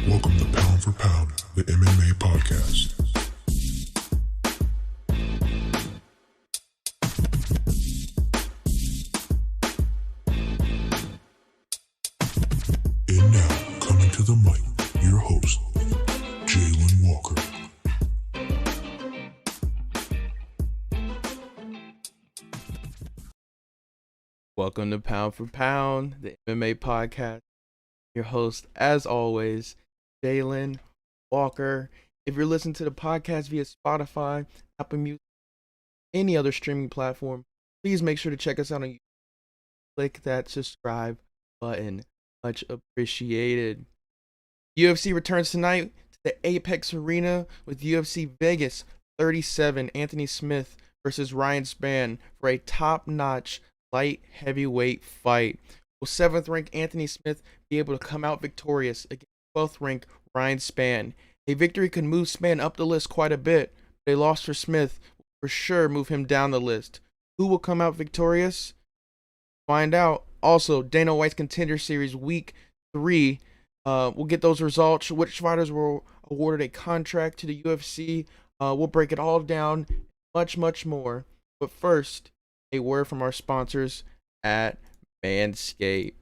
Welcome to Pound for Pound, the MMA podcast. And now, coming to the mic, your host, Jalen Walker. Welcome to Pound for Pound, the MMA podcast. Your host, as always, Jalen Walker. If you're listening to the podcast via Spotify, Apple Music, any other streaming platform, please make sure to check us out on YouTube. Click that subscribe button. Much appreciated. UFC returns tonight to the Apex Arena with UFC Vegas 37, Anthony Smith versus Ryan Spann for a top-notch light heavyweight fight. Will 7th ranked Anthony Smith be able to come out victorious against 12th ranked Ryan Spann? A victory could move Spann up the list quite a bit, but a loss for Smith will for sure move him down the list. Who will come out victorious? Find out. Also, Dana White's Contender Series Week 3. We'll get those results. Which fighters were awarded a contract to the UFC. We'll break it all down. Much more. But first, a word from our sponsors at Manscaped.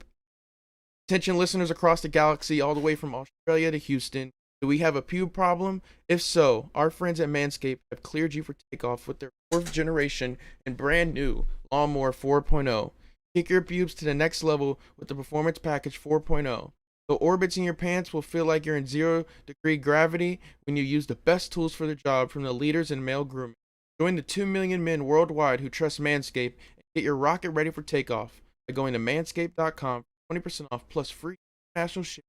Attention listeners across the galaxy, all the way from Australia to Houston. Do we have a pube problem? If so, our friends at Manscaped have cleared you for takeoff with their 4th generation and brand new Lawnmower 4.0. Kick your pubes to the next level with the Performance Package 4.0. The orbits in your pants will feel like you're in 0-degree gravity when you use the best tools for the job from the leaders in male grooming. Join the 2 million men worldwide who trust Manscaped and get your rocket ready for takeoff by going to manscaped.com for 20% off plus free international shipping.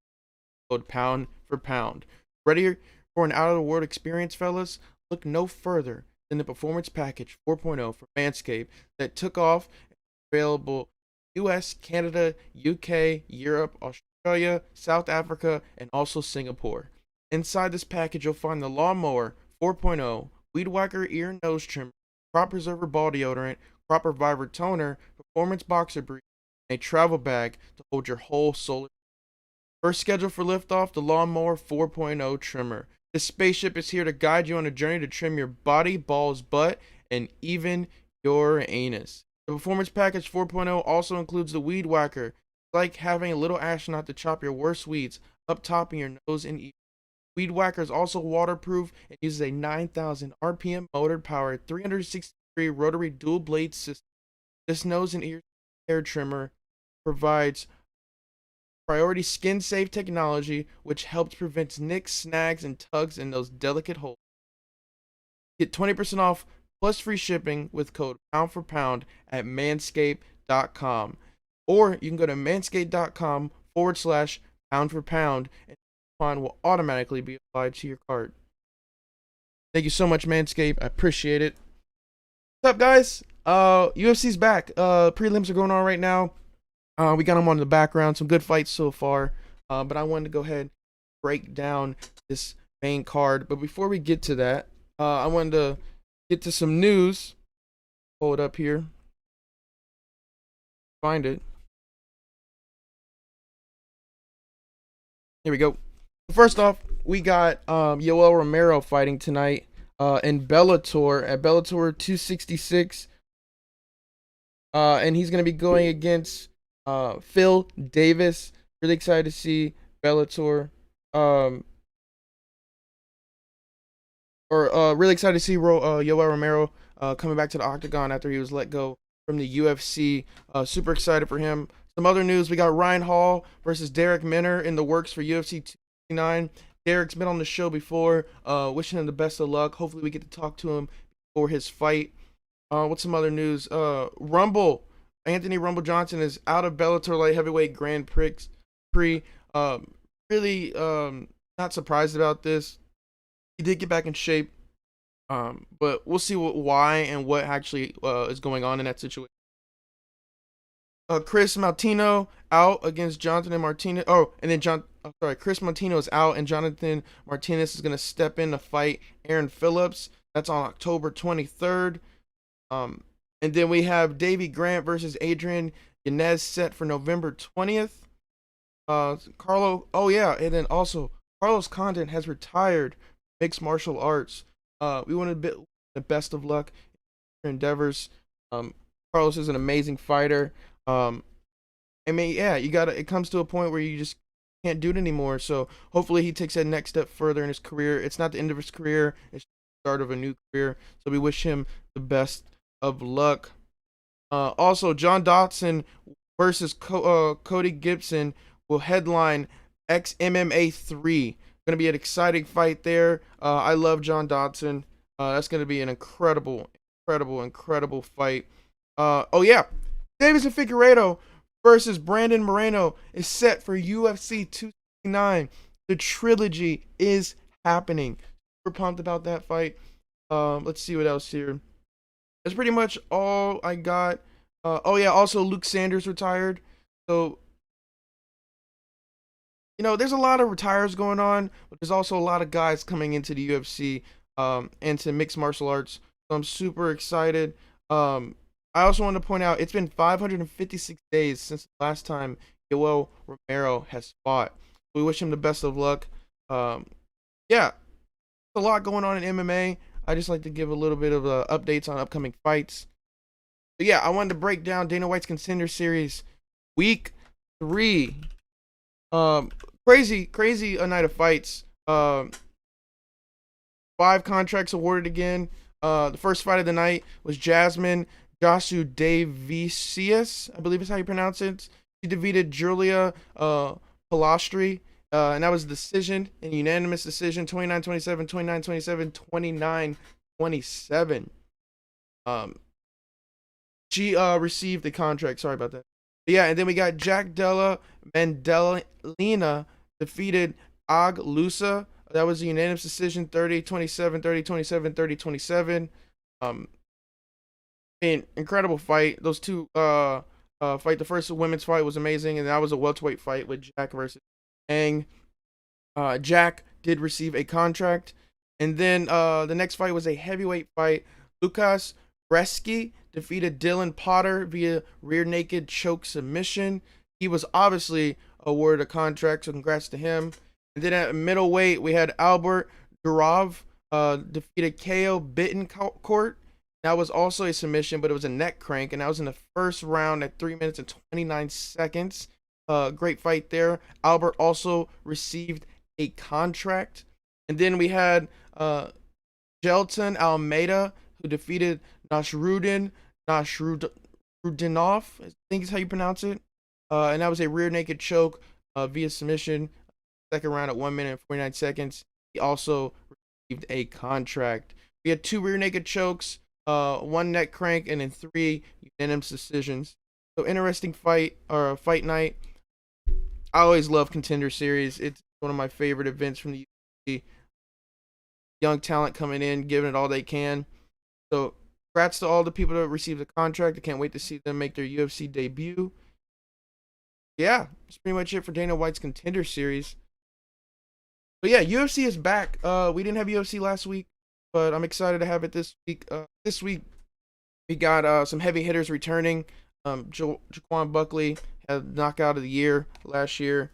Code pound for pound. Ready for an out-of-the-world experience, fellas? Look no further than the Performance Package 4.0 for Manscaped that took off and is available US, Canada, UK, Europe, Australia, South Africa, and also Singapore. Inside this package, you'll find the Lawnmower 4.0, Weed Whacker ear and nose trimmer, Crop Preserver ball deodorant, Crop Reviver toner, Performance boxer brief, and a travel bag to hold your whole solar. First scheduled for liftoff, the Lawnmower 4.0 trimmer. This spaceship is here to guide you on a journey to trim your body, balls, butt, and even your anus. The Performance Package 4.0 also includes the Weed Whacker. It's like having a little astronaut to chop your worst weeds up top in your nose and ear. Weed Whacker is also waterproof and uses a 9,000 RPM motor-powered 360-degree rotary dual-blade system. This nose and ear hair trimmer provides priority skin-safe technology, which helps prevent nicks, snags, and tugs in those delicate holes. Get 20% off plus free shipping with code pound for pound at manscaped.com. Or you can go to manscaped.com/pound for pound and will automatically be applied to your cart. Thank you so much, Manscaped. I appreciate it. What's up, guys? UFC's back. Prelims are going on right now. We got them on in the background. Some good fights so far. But I wanted to go ahead and break down this main card. But before we get to that, I wanted to get to some news. Pull it up here. Find it. Here we go. First off, we got Yoel Romero fighting tonight in Bellator at Bellator 266. And he's going to be going against Phil Davis. Really excited to see Bellator. Really excited to see Yoel Romero coming back to the octagon after he was let go from the UFC. Super excited for him. Some other news, we got Ryan Hall versus Derek Minner in the works for UFC 269. Derek's been on the show before. Wishing him the best of luck. Hopefully we get to talk to him before his fight. What's some other news? Rumble. Anthony Rumble Johnson is out of Bellator Light Heavyweight Grand Prix. Really not surprised about this. He did get back in shape. But we'll see why and what actually is going on in that situation. Chris Martino out against Jonathan Martinez. Chris Martino is out, and Jonathan Martinez is going to step in to fight Aaron Phillips. That's on October 23rd. And then we have Davey Grant versus Adrian Yanez set for November 20th. And then also Carlos Condit has retired mixed martial arts. We want to bit the best of luck in your endeavors. Um, Carlos is an amazing fighter. Um, I mean, yeah, you got to. It comes to a point where you just can't do it anymore. So hopefully he takes that next step further in his career. It's not the end of his career; it's the start of a new career. So we wish him the best of luck. Also, John Dodson versus Cody Gibson will headline X MMA 3. Going to be an exciting fight there. I love John Dodson. That's going to be an incredible fight. Oh yeah, Davidson Figueiredo versus Brandon Moreno is set for UFC 269. The trilogy is happening. Super pumped about that fight. Let's see what else here. That's pretty much all I got. Oh yeah, also Luke Sanders retired. So there's a lot of retires going on, but there's also a lot of guys coming into the UFC, into mixed martial arts. So I'm super excited. I also want to point out it's been 556 days since the last time Yoel Romero has fought. We wish him the best of luck. Yeah, a lot going on in MMA. I just like to give a little bit of updates on upcoming fights. But yeah, I wanted to break down Dana White's Contender Series Week 3. Crazy a night of fights. 5 contracts awarded again. The first fight of the night was Jasmine Joshua Davicius, I believe is how you pronounce it. She defeated Julia Palastri, and that was a decision, a unanimous decision, 29-27, 29-27, 29-27. She received the contract. Sorry about that. But yeah, and then we got Jack Della Mandalina defeated Ag Lusa. That was a unanimous decision, 30-27, 30-27, 30-27. Incredible fight. Those two fight. The first women's fight was amazing, and that was a welterweight fight with Jack versus Ang. Jack did receive a contract, and then the next fight was a heavyweight fight. Lucas Bresky defeated Dylan Potter via rear naked choke submission. He was obviously awarded a contract, so congrats to him. And then at middleweight, we had Albert Durov defeated KO Bittencourt. That was also a submission, but it was a neck crank, and that was in the first round at 3 minutes and 29 seconds. Great fight there. Albert also received a contract. And then we had Gelton Almeida, who defeated Nasruddin Nasruddinov, I think is how you pronounce it. And that was a rear naked choke via submission. Second round at 1 minute and 49 seconds. He also received a contract. We had 2 rear naked chokes, 1 neck crank, and then 3 unanimous decisions. So interesting fight night. I always love Contender Series. It's one of my favorite events from the UFC. Young talent coming in, giving it all they can. So congrats to all the people that received the contract. I can't wait to see them make their UFC debut. Yeah, that's pretty much it for Dana White's Contender Series. But yeah, UFC is back. We didn't have UFC last week, but I'm excited to have it this week. This week we got some heavy hitters returning. Jaquan Buckley had knockout of the year last year.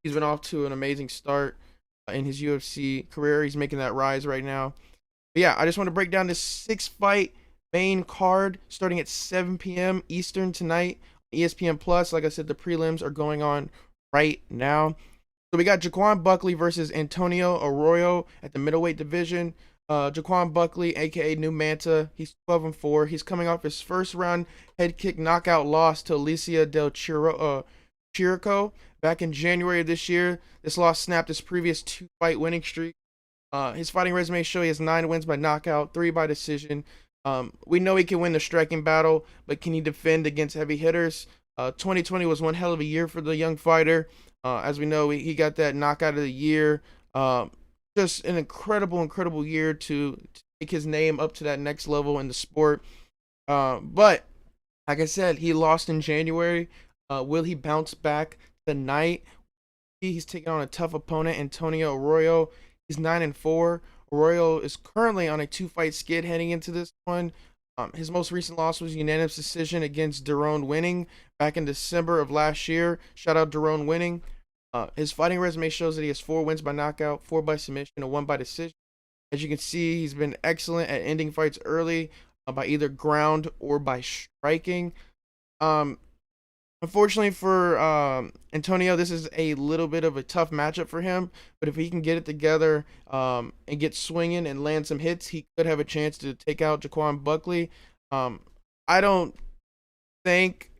He's been off to an amazing start in his UFC career. He's making that rise right now. But yeah, I just want to break down this 6-fight main card starting at 7 p.m. Eastern tonight. ESPN Plus. Like I said, the prelims are going on right now. So we got Jaquan Buckley versus Antonio Arroyo at the middleweight division. Jaquan Buckley, aka New Manta, he's 12-4. He's coming off his first round head kick knockout loss to Alicia Del Chirico back in January of this year. This loss snapped his previous 2-fight winning streak. His fighting resume shows he has 9 wins by knockout, 3 by decision. We know he can win the striking battle, but can he defend against heavy hitters? 2020 was one hell of a year for the young fighter. As we know, he got that knockout of the year. Just an incredible year to take his name up to that next level in the sport. But like I said, he lost in January. Will he bounce back tonight? He's taking on a tough opponent, Antonio Arroyo. He's 9-4. Arroyo is currently on a 2-fight skid heading into this one. His most recent loss was unanimous decision against Daron Winning back in December of last year. Shout out Daron Winning. His fighting resume shows that he has 4 wins by knockout, 4 by submission, and 1 by decision. As you can see, he's been excellent at ending fights early by either ground or by striking. Um, Unfortunately for Antonio, this is a little bit of a tough matchup for him. But if he can get it together and get swinging and land some hits, he could have a chance to take out Jaquan Buckley. I don't think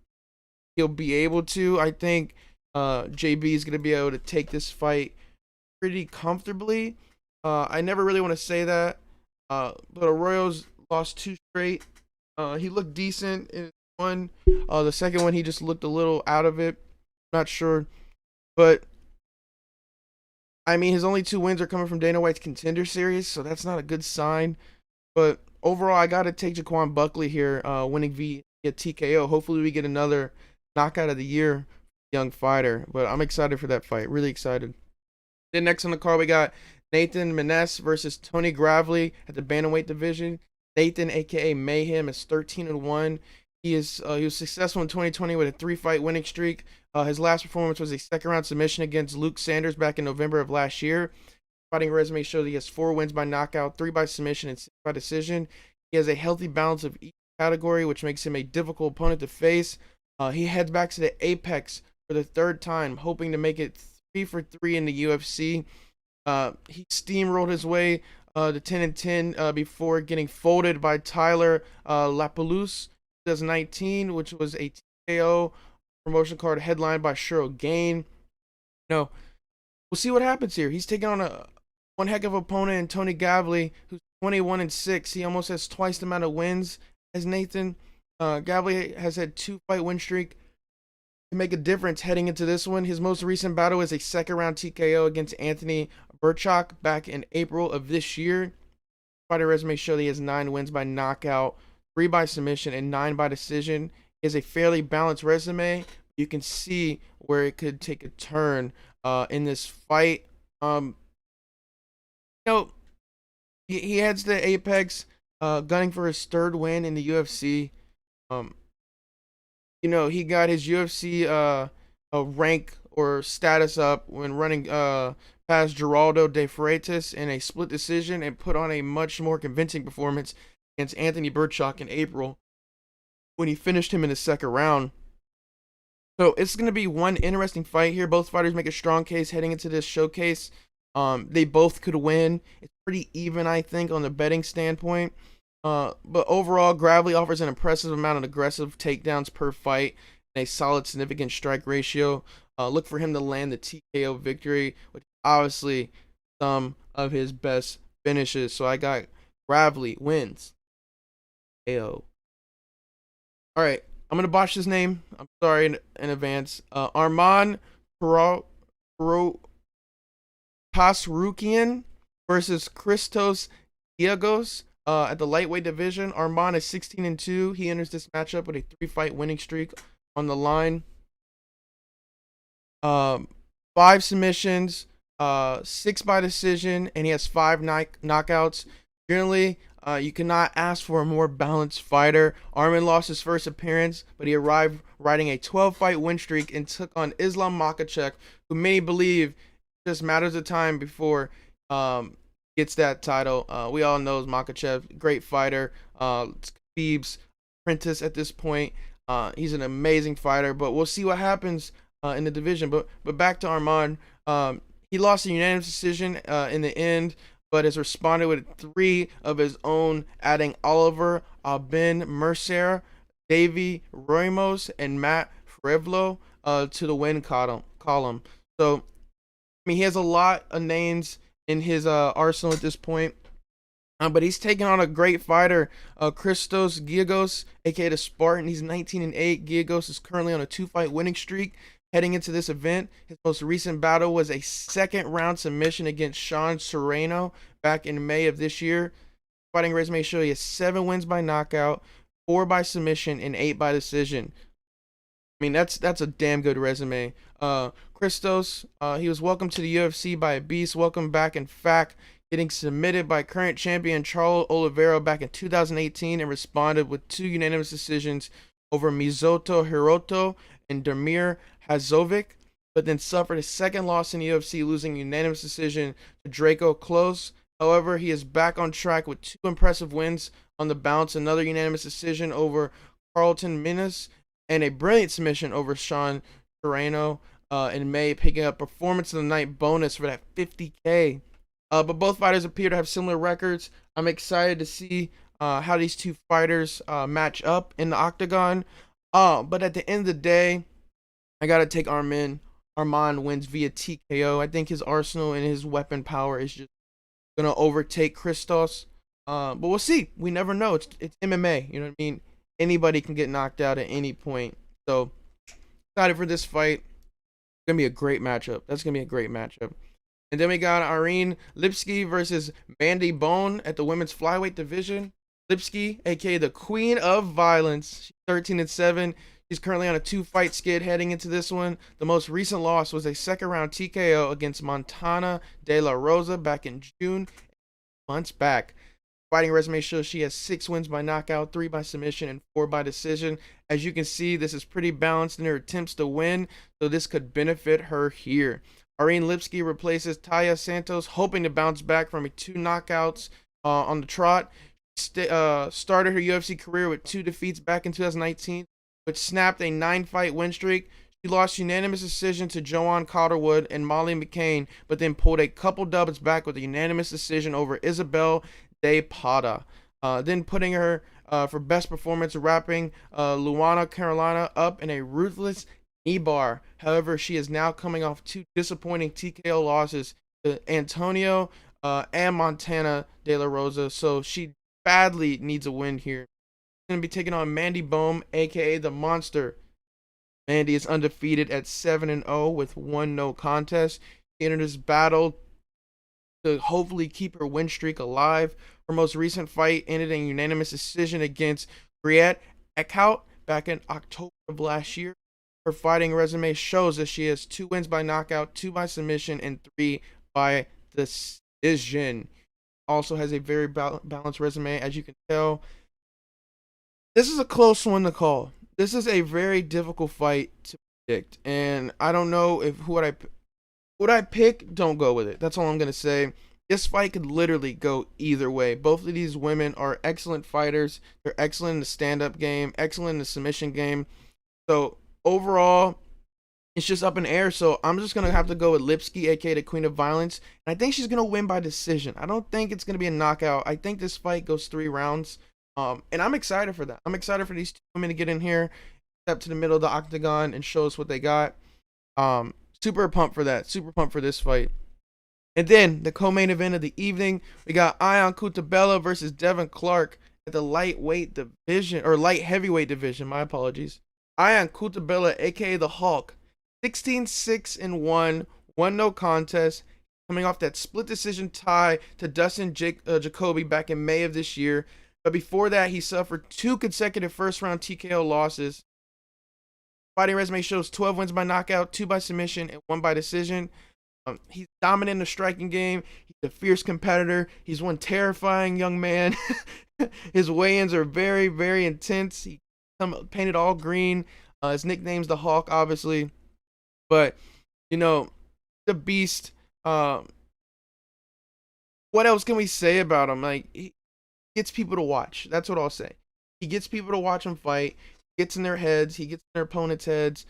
he'll be able to. I think JB is going to be able to take this fight pretty comfortably. I never really want to say that, but Arroyo's lost 2 straight. He looked decent in one. The second one, he just looked a little out of it. Not sure. But, I mean, his only 2 wins are coming from Dana White's Contender series, so that's not a good sign. But overall, I got to take Jaquan Buckley here, winning via TKO. Hopefully, we get another knockout of the year young fighter. But I'm excited for that fight. Really excited. Then next on the card, we got Nathan Menes versus Tony Gravely at the bantamweight division. Nathan, aka Mayhem, is 13-1. He was successful in 2020 with a 3-fight winning streak. His last performance was a second-round submission against Luke Sanders back in November of last year. Fighting resume shows he has 4 wins by knockout, 3 by submission, and 6 by decision. He has a healthy balance of each category, which makes him a difficult opponent to face. He heads back to the Apex for the 3rd time, hoping to make it 3 for 3 in the UFC. He steamrolled his way to 10-10 before getting folded by Tyler Lapalus 2019, which was a TKO promotion card headlined by Cheryl Gain. No, we'll see what happens here. He's taking on one heck of an opponent in Tony Gravely, who's 21-6. He almost has twice the amount of wins as Nathan. Gravely has had 2-fight win streak to make a difference heading into this one. His most recent battle is a second-round TKO against Anthony Burchak back in April of this year. Fighter resume show that he has 9 wins by knockout, 3 by submission, and 9 by decision. He has a fairly balanced resume. You can see where it could take a turn in this fight. He heads to Apex, gunning for his 3rd win in the UFC. He got his UFC rank or status up when running past Geraldo de Freitas in a split decision and put on a much more convincing performance against Anthony Burchak in April when he finished him in the 2nd round. So it's going to be one interesting fight here. Both fighters make a strong case heading into this showcase. They both could win. It's pretty even, I think, on the betting standpoint. But overall, Gravely offers an impressive amount of aggressive takedowns per fight and a solid, significant strike ratio. Look for him to land the TKO victory, which is obviously some of his best finishes. So I got Gravely wins. AO. All right, I'm gonna botch his name. I'm sorry in advance. Arman Pasrukian versus Christos Giagos. At the lightweight division, Arman is 16-2. He enters this matchup with a 3-fight winning streak on the line. 5 submissions, 6 by decision, and he has 5 knockouts. Generally, you cannot ask for a more balanced fighter. Arman lost his first appearance, but he arrived riding a 12-fight win streak and took on Islam Makhachev, who many believe just matters of time before gets that title. We all know Makhachev, great fighter. Khabib's apprentice at this point. He's an amazing fighter, but we'll see what happens in the division. But back to Arman. He lost a unanimous decision in the end, but has responded with 3 of his own, adding Oliver Ben Mercer, Davey Roimos, and Matt Frevlo to the win column. So, I mean, he has a lot of names in his arsenal at this point. But he's taking on a great fighter, Christos Giagos, aka the Spartan. He's 19-8. Giagos is currently on a 2-fight winning streak heading into this event. His most recent battle was a 2nd-round submission against Sean Serrano back in May of this year. Fighting resume show he has 7 wins by knockout, 4 by submission, and 8 by decision. I mean, that's a damn good resume. Christos, he was welcomed to the UFC by a beast. Welcome back, in fact, getting submitted by current champion Charles Oliveira back in 2018 and responded with 2 unanimous decisions over Mizoto Hiroto and Damir Hazovic. but then suffered his second loss in the UFC, losing unanimous decision to Draco Close. However, he is back on track with 2 impressive wins on the bounce, another unanimous decision over Carlton Minas, and a brilliant submission over Sean Serrano in May, picking up performance of the night bonus for that 50K. But both fighters appear to have similar records. I'm excited to see how these two fighters match up in the octagon. But at the end of the day, I gotta take Armin. Armand wins via TKO. I think his arsenal and his weapon power is just gonna overtake Christos. But we'll see. We never know. It's MMA. You know what I mean? Anybody can get knocked out at any point. So excited for this fight. It's gonna be a great matchup. That's gonna be a great matchup. And then we got Irene Lipski versus Mandy Bone at the women's flyweight division. Lipski, aka the Queen of Violence, she's 13-7. She's currently on a 2-fight skid heading into this one. The most recent loss was a second-round TKO against Montana De La Rosa back in June, months back. Fighting resume shows she has 6 wins by knockout, 3 by submission, and 4 by decision. As you can see, this is pretty balanced in her attempts to win, so this could benefit her here. Irene Lipski replaces Taya Santos, hoping to bounce back from 2 knockouts on the trot. Started her UFC career with 2 defeats back in 2019, which snapped a 9-fight win streak. She lost unanimous decision to Joanne Calderwood and Molly McCain, but then pulled a couple dubs back with a unanimous decision over Isabel De Pata. Then putting her for best performance, wrapping Luana Carolina up in a ruthless knee bar. However, she is now coming off 2 disappointing TKO losses to Antonio and Montana De La Rosa, so she badly needs a win here. She's going to be taking on Mandy Bone, aka the Monster. Mandy is undefeated at 7-0 with 1 no contest. She entered this battle to hopefully keep her win streak alive. Her most recent fight ended in unanimous decision against Griette Eckhout back in October of last year. Her fighting resume shows that she has 2 wins by knockout, 2 by submission, and 3 by decision. Also has a very balanced resume, as you can tell. This is a close one to call. This is a very difficult fight to predict, and I don't know if would I pick. Don't go with it. That's all I'm gonna say. This fight could literally go either way. Both of these women are excellent fighters. They're excellent in the stand-up game, excellent in the submission game. So overall, it's just up in the air. So I'm just gonna have to go with Lipski, aka the Queen of Violence, and I think she's gonna win by decision. I don't think it's gonna be a knockout. I think this fight goes 3 rounds. And I'm excited for that. I'm excited for these 2 women to get in here, step to the middle of the octagon, and show us what they got. Super pumped for that. Super pumped for this fight. And then the co-main event of the evening, we got Ion Cutelaba versus Devin Clark at the lightweight division, or light heavyweight division. My apologies. Ion Cutelaba, aka the Hulk, 16-6-1, 1 no contest, coming off that split decision tie to Dustin Jacoby back in May of this year. But before that, he suffered 2 consecutive first-round TKO losses. Fighting resume shows 12 wins by knockout, 2 by submission, and 1 by decision. He's dominant in the striking game. He's a fierce competitor. He's one terrifying young man. His weigh-ins are very, very intense. He painted all green. His nickname's the Hawk, obviously. But, you know, the beast. What else can we say about him? Like, he gets people to watch. That's what I'll say. He gets people to watch him fight. He gets in their heads. He gets in their opponents' heads.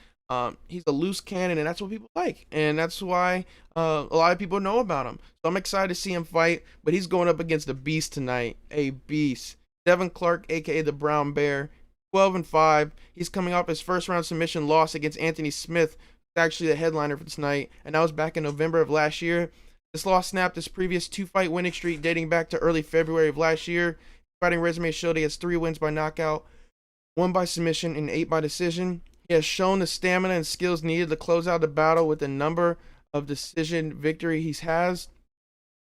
He's a loose cannon, and that's what people like. And that's why a lot of people know about him. So I'm excited to see him fight. But he's going up against a beast tonight. A beast. Devin Clark, a.k.a. the Brown Bear. 12-5. He's coming off his first-round submission loss against Anthony Smith. Actually the headliner for this night. And that was back in November of last year. This loss snapped his previous 2-fight winning streak dating back to early February of last year. Fighting resume showed he has 3 wins by knockout, 1 by submission, and 8 by decision. He has shown the stamina and skills needed to close out the battle with a number of decision victory he has.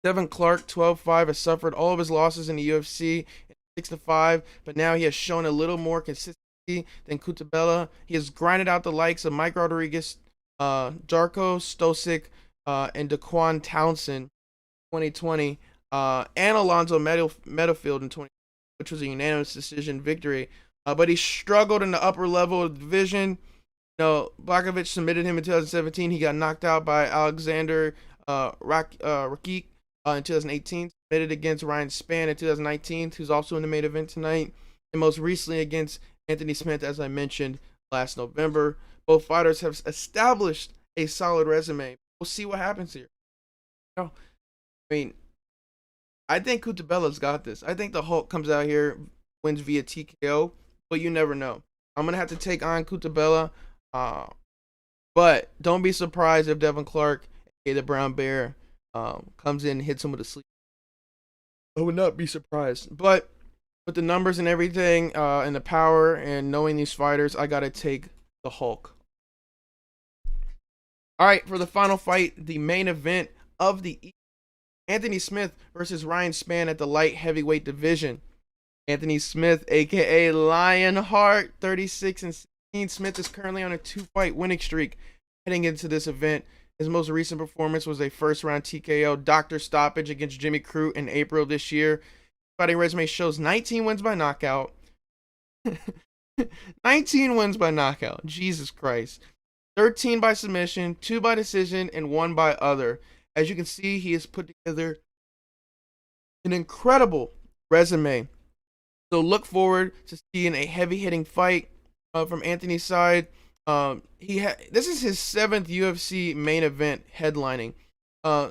Devin Clark, 12-5, has suffered all of his losses in the UFC, 6-5, but now he has shown a little more consistency than Cutelaba. He has grinded out the likes of Mike Rodriguez, Darko Stosic, and Daquan Townsend 2020, and Alonzo Meadowfield in 2020, which was a unanimous decision victory. But he struggled in the upper level of the division. No, Blachowicz submitted him in 2017. He got knocked out by Alexander Rakik in 2018. Submitted against Ryan Spann in 2019, who's also in the main event tonight. And most recently against Anthony Smith, as I mentioned last November. Both fighters have established a solid resume. We'll see what happens here. You know, I mean, I think Cutabella's got this. I think the Hulk comes out here, wins via TKO, but you never know. I'm going to have to take on Cutabella. But don't be surprised if Devin Clark, aka the Brown Bear, comes in and hits him with a sleep. I would not be surprised. But with the numbers and everything, and the power and knowing these fighters, I got to take the Hulk. All right, for the final fight, the main event of the evening, Anthony Smith versus Ryan Spann at the light heavyweight division. Anthony Smith, aka Lionheart, 36-16. Smith is currently on a 2-fight winning streak heading into this event. His most recent performance was a first-round TKO doctor stoppage against Jimmy Crute in April of this year. Fighting resume shows 19 wins by knockout. 19 wins by knockout. Jesus Christ. 13 by submission, 2 by decision, and 1 by other. As you can see, he has put together an incredible resume. So look forward to seeing a heavy-hitting fight from Anthony's side. This is his 7th UFC main event headlining.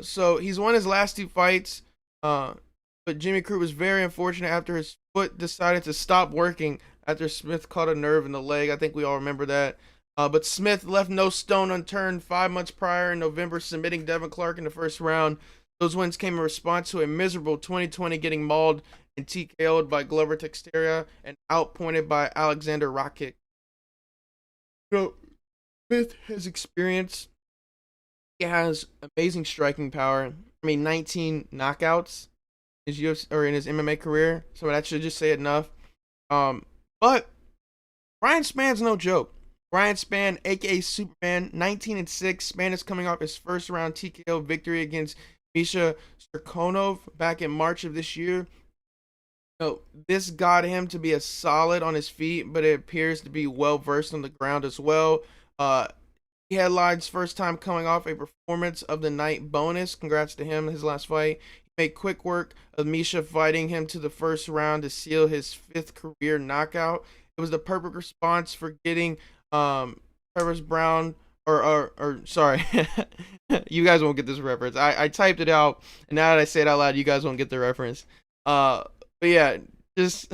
So he's won his last 2 fights. But Jimmy Crute was very unfortunate after his foot decided to stop working after Smith caught a nerve in the leg. I think we all remember that. But Smith left no stone unturned 5 months prior in November, submitting Devin Clark in the first round. Those wins came in response to a miserable 2020 getting mauled and TKO'd by Glover Teixeira and outpointed by Alexander Rakik. So, Smith has experience. He has amazing striking power. 19 knockouts in his UFC, or in his MMA career. So that should just say enough. But Ryan Spann's no joke. Ryan Spann, aka Superman, 19-6. Spann is coming off his first round TKO victory against Misha Cirkunov back in March of this year. So this got him to be a solid on his feet, but it appears to be well versed on the ground as well. He headlines first time coming off a performance of the night bonus. Congrats to him, his last fight. He made quick work of Misha fighting him to the first round to seal his 5th career knockout. It was the perfect response for getting Travis Brown, or sorry, you guys won't get this reference. I typed it out, and now that I say it out loud, you guys won't get the reference. But yeah, just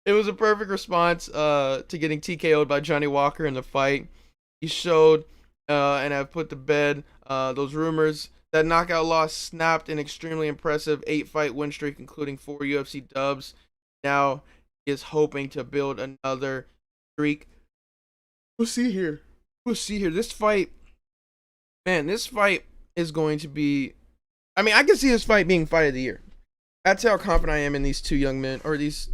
it was a perfect response to getting TKO'd by Johnny Walker in the fight. He showed and have put to bed those rumors. That knockout loss snapped an extremely impressive 8-fight win streak, including 4 UFC dubs. Now he is hoping to build another streak. We'll see here. This fight, man, this fight is going to be. I mean, I can see this fight being fight of the year. That's how confident I am in these 2 young men, or these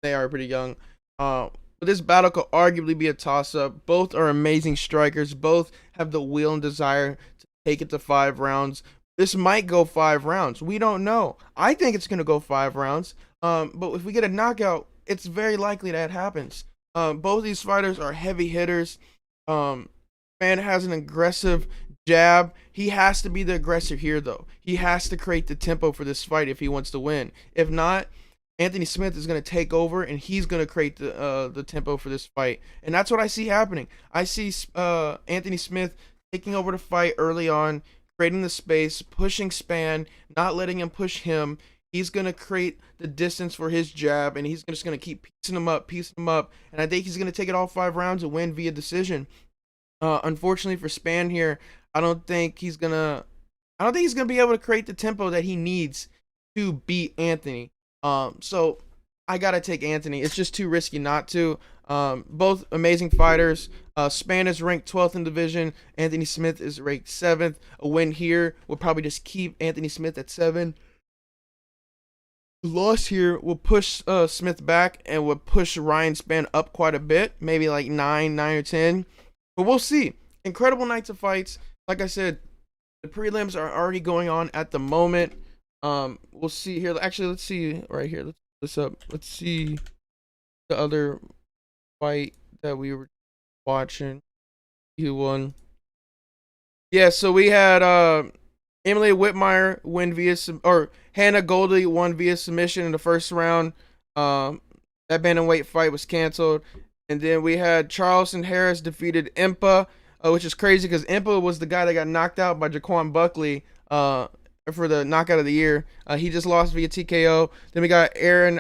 they are pretty young. But this battle could arguably be a toss-up. Both are amazing strikers. Both have the will and desire to take it to 5 rounds. This might go 5 rounds. We don't know. I think it's going to go 5 rounds. But if we get a knockout, it's very likely that happens. Both these fighters are heavy hitters. Man has an aggressive jab. He has to be the aggressor here, though. He has to create the tempo for this fight if he wants to win. If not, Anthony Smith is going to take over, and he's going to create the tempo for this fight. And that's what I see happening. I see Anthony Smith taking over the fight early on, creating the space, pushing Spann, not letting him push him. He's going to create the distance for his jab, and he's just going to keep piecing him up. And I think he's going to take it all 5 rounds and win via decision. Unfortunately for Spann here, I don't think he's going to be able to create the tempo that he needs to beat Anthony. So I got to take Anthony. It's just too risky not to. Both amazing fighters. Spann is ranked 12th in division. Anthony Smith is ranked 7th. A win here will probably just keep Anthony Smith at 7. The loss here will push Smith back and will push Ryan Spann up quite a bit, maybe like 9 or 10. But we'll see. Incredible nights of fights. Like I said, the prelims are already going on at the moment. We'll see here. Actually, let's see right here. Let's put this up. Let's see the other fight that we were watching. Who won? Yeah, so we had Emily Whitmire win via or Hannah Goldie won via submission in the first round. That bantamweight fight was canceled, and then we had Charleston Harris defeated Impa, which is crazy because Impa was the guy that got knocked out by Jaquan Buckley for the knockout of the year. He just lost via TKO. Then we got Aaron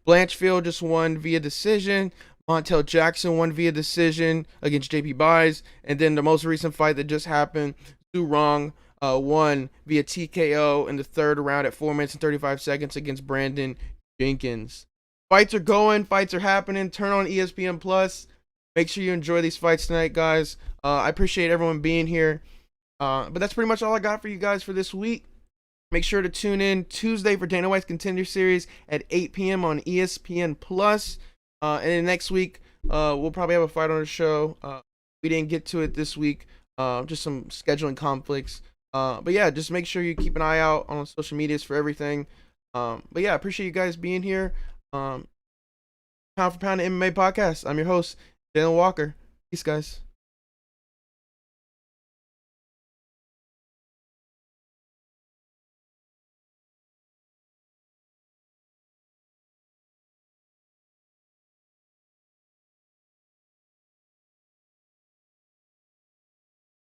Blanchfield just won via decision. Montel Jackson won via decision against JP Buys. And then the most recent fight that just happened, Su Rong won via TKO in the third round at 4 minutes and 35 seconds against Brandon Jenkins. Fights are going. Fights are happening. Turn on ESPN Plus. Make sure you enjoy these fights tonight, guys. I appreciate everyone being here. But that's pretty much all I got for you guys for this week. Make sure to tune in Tuesday for Dana White's Contender Series at 8 p.m. on ESPN Plus. And then next week, we'll probably have a fight on the show. We didn't get to it this week, just some scheduling conflicts. But yeah, just make sure you keep an eye out on social medias for everything. But yeah, I appreciate you guys being here. Pound for Pound MMA podcast. I'm your host, Jalen Walker. Peace, guys.